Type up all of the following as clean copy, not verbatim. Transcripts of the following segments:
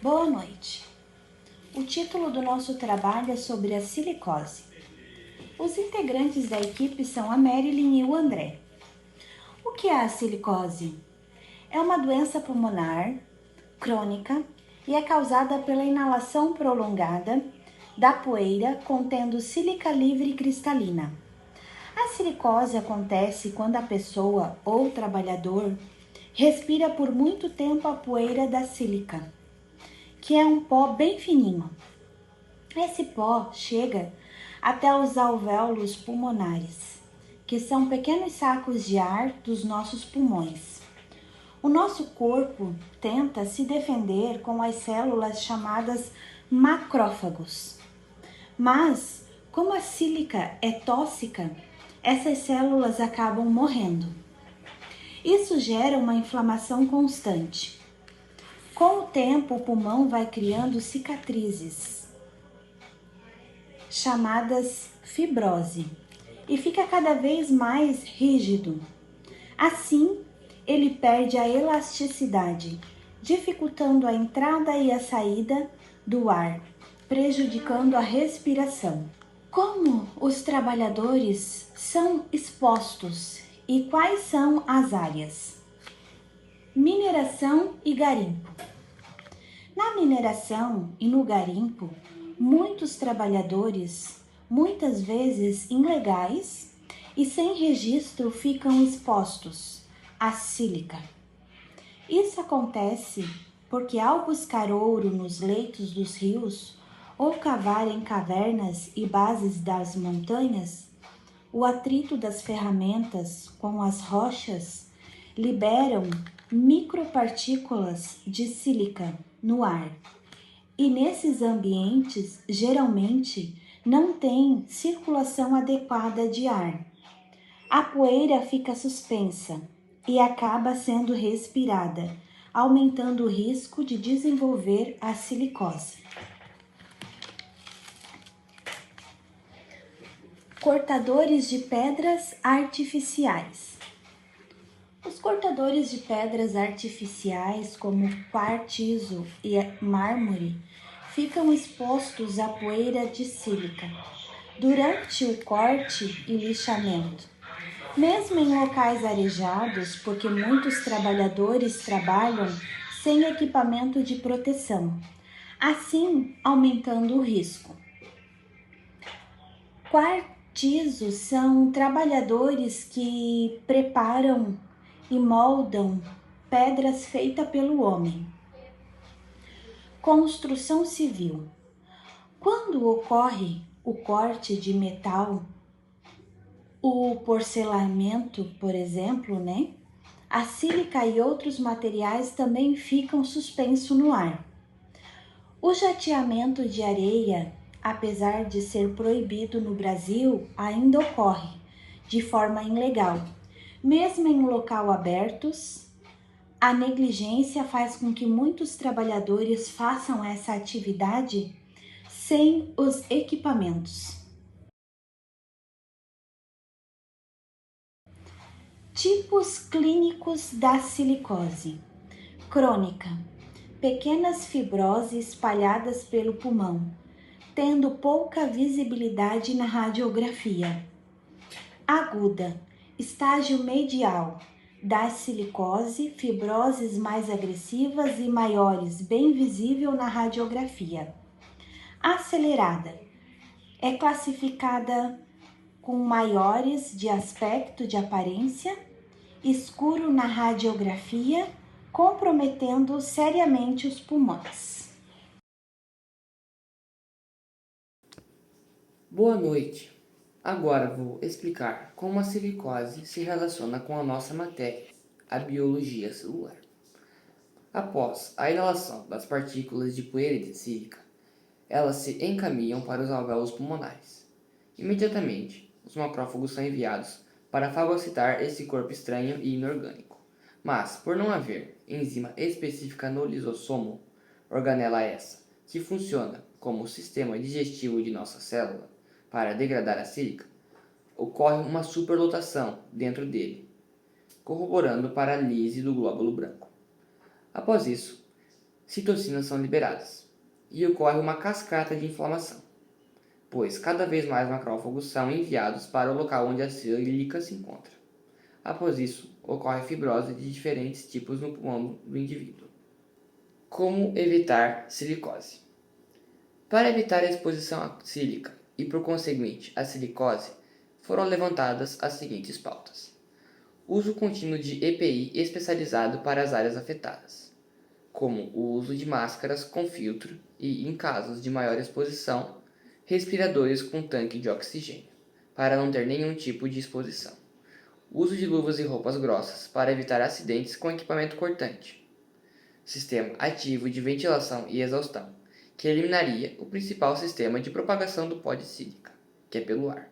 Boa noite. O título do nosso trabalho é sobre a silicose. Os integrantes da equipe são a Marilyn e o André. O que é a silicose? É uma doença pulmonar crônica e é causada pela inalação prolongada da poeira contendo sílica livre cristalina. A silicose acontece quando a pessoa ou trabalhador respira por muito tempo a poeira da sílica, que é um pó bem fininho. Esse pó chega até os alvéolos pulmonares, que são pequenos sacos de ar dos nossos pulmões. O nosso corpo tenta se defender com as células chamadas macrófagos. Mas, como a sílica é tóxica, essas células acabam morrendo. Isso gera uma inflamação constante. Com o tempo, o pulmão vai criando cicatrizes, chamadas fibrose, e fica cada vez mais rígido. Assim, ele perde a elasticidade, dificultando a entrada e a saída do ar, prejudicando a respiração. Como os trabalhadores são expostos e quais são as áreas? Mineração e garimpo. Na mineração e no garimpo, muitos trabalhadores, muitas vezes ilegais e sem registro, ficam expostos à sílica. Isso acontece porque, ao buscar ouro nos leitos dos rios ou cavar em cavernas e bases das montanhas, o atrito das ferramentas com as rochas liberam micropartículas de sílica no ar. E nesses ambientes, geralmente, não tem circulação adequada de ar. A poeira fica suspensa e acaba sendo respirada, aumentando o risco de desenvolver a silicose. Cortadores de pedras artificiais. Os cortadores de pedras artificiais, como quartzo e mármore, ficam expostos à poeira de sílica durante o corte e lixamento. Mesmo em locais arejados, porque muitos trabalhadores trabalham sem equipamento de proteção, assim aumentando o risco. Quartzos são trabalhadores que preparam e moldam pedras feitas pelo homem. Construção civil. Quando ocorre o corte de metal, o porcelamento, por exemplo, a sílica e outros materiais também ficam suspensos no ar. O jateamento de areia, apesar de ser proibido no Brasil, ainda ocorre de forma ilegal. Mesmo em local abertos, a negligência faz com que muitos trabalhadores façam essa atividade sem os equipamentos. Tipos clínicos da silicose. Crônica. Pequenas fibroses espalhadas pelo pulmão, tendo pouca visibilidade na radiografia. Aguda. Estágio medial da silicose, fibroses mais agressivas e maiores, bem visível na radiografia. Acelerada. É classificada com maiores de aspecto de aparência, escuro na radiografia, comprometendo seriamente os pulmões. Boa noite. Agora vou explicar como a silicose se relaciona com a nossa matéria, a biologia celular. Após a inalação das partículas de poeira de sílica, elas se encaminham para os alvéolos pulmonares. Imediatamente, os macrófagos são enviados para fagocitar esse corpo estranho e inorgânico. Mas, por não haver enzima específica no lisossomo, organela essa, que funciona como o sistema digestivo de nossa célula para degradar a sílica, ocorre uma superlotação dentro dele, corroborando para a lise do glóbulo branco. Após isso, citocinas são liberadas e ocorre uma cascata de inflamação, pois cada vez mais macrófagos são enviados para o local onde a sílica se encontra. Após isso, ocorre fibrose de diferentes tipos no pulmão do indivíduo. Como evitar silicose? Para evitar a exposição à sílica e, por conseguinte, a silicose, foram levantadas as seguintes pautas: uso contínuo de EPI especializado para as áreas afetadas, como o uso de máscaras com filtro e, em casos de maior exposição, respiradores com tanque de oxigênio, para não ter nenhum tipo de exposição. Uso de luvas e roupas grossas para evitar acidentes com equipamento cortante. Sistema ativo de ventilação e exaustão, que eliminaria o principal sistema de propagação do pó de sílica, que é pelo ar.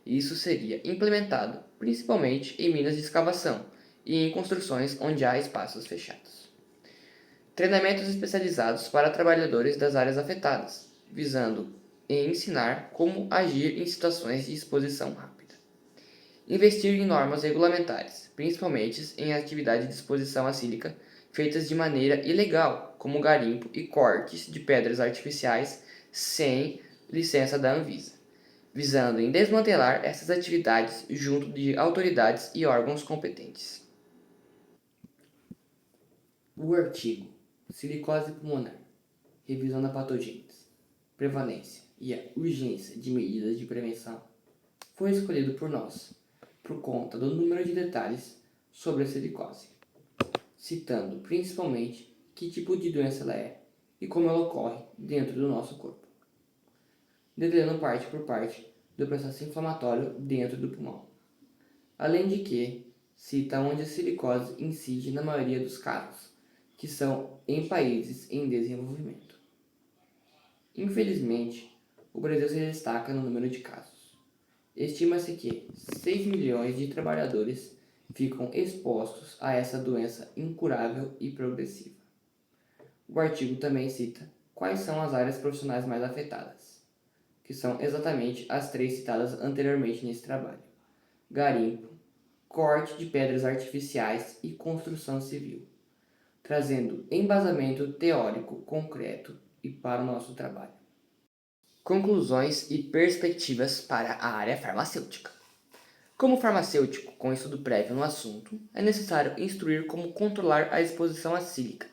Isso seria implementado principalmente em minas de escavação e em construções onde há espaços fechados. Treinamentos especializados para trabalhadores das áreas afetadas, visando ensinar como agir em situações de exposição rápida. Investir em normas regulamentares, principalmente em atividades de exposição à sílica feitas de maneira ilegal, como garimpo e cortes de pedras artificiais sem licença da Anvisa, visando em desmantelar essas atividades junto de autoridades e órgãos competentes. O artigo Silicose pulmonar, revisão da patogênese, prevalência e a urgência de medidas de prevenção foi escolhido por nós, por conta do número de detalhes sobre a silicose, citando principalmente que tipo de doença ela é e como ela ocorre dentro do nosso corpo, detalhando parte por parte do processo inflamatório dentro do pulmão, além de que cita onde a silicose incide na maioria dos casos, que são em países em desenvolvimento. Infelizmente, o Brasil se destaca no número de casos. Estima-se que 6 milhões de trabalhadores ficam expostos a essa doença incurável e progressiva. O artigo também cita quais são as áreas profissionais mais afetadas, que são exatamente as 3 citadas anteriormente nesse trabalho: garimpo, corte de pedras artificiais e construção civil, trazendo embasamento teórico concreto e para o nosso trabalho. Conclusões e perspectivas para a área farmacêutica. Como farmacêutico com estudo prévio no assunto, é necessário instruir como controlar a exposição à sílica,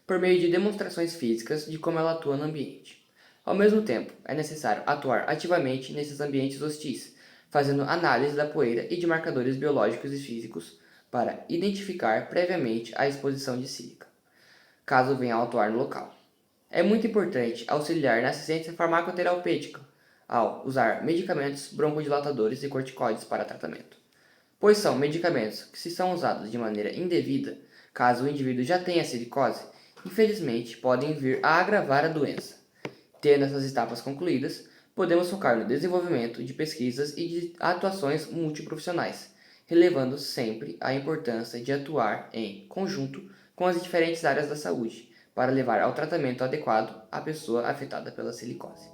por meio de demonstrações físicas de como ela atua no ambiente. Ao mesmo tempo, é necessário atuar ativamente nesses ambientes hostis, fazendo análise da poeira e de marcadores biológicos e físicos para identificar previamente a exposição de sílica, caso venha a atuar no local. É muito importante auxiliar na assistência farmacoterapêutica ao usar medicamentos broncodilatadores e corticoides para tratamento, pois são medicamentos que, se são usados de maneira indevida, caso o indivíduo já tenha silicose, infelizmente podem vir a agravar a doença. Tendo essas etapas concluídas, podemos focar no desenvolvimento de pesquisas e de atuações multiprofissionais, relevando sempre a importância de atuar em conjunto com as diferentes áreas da saúde, para levar ao tratamento adequado a pessoa afetada pela silicose.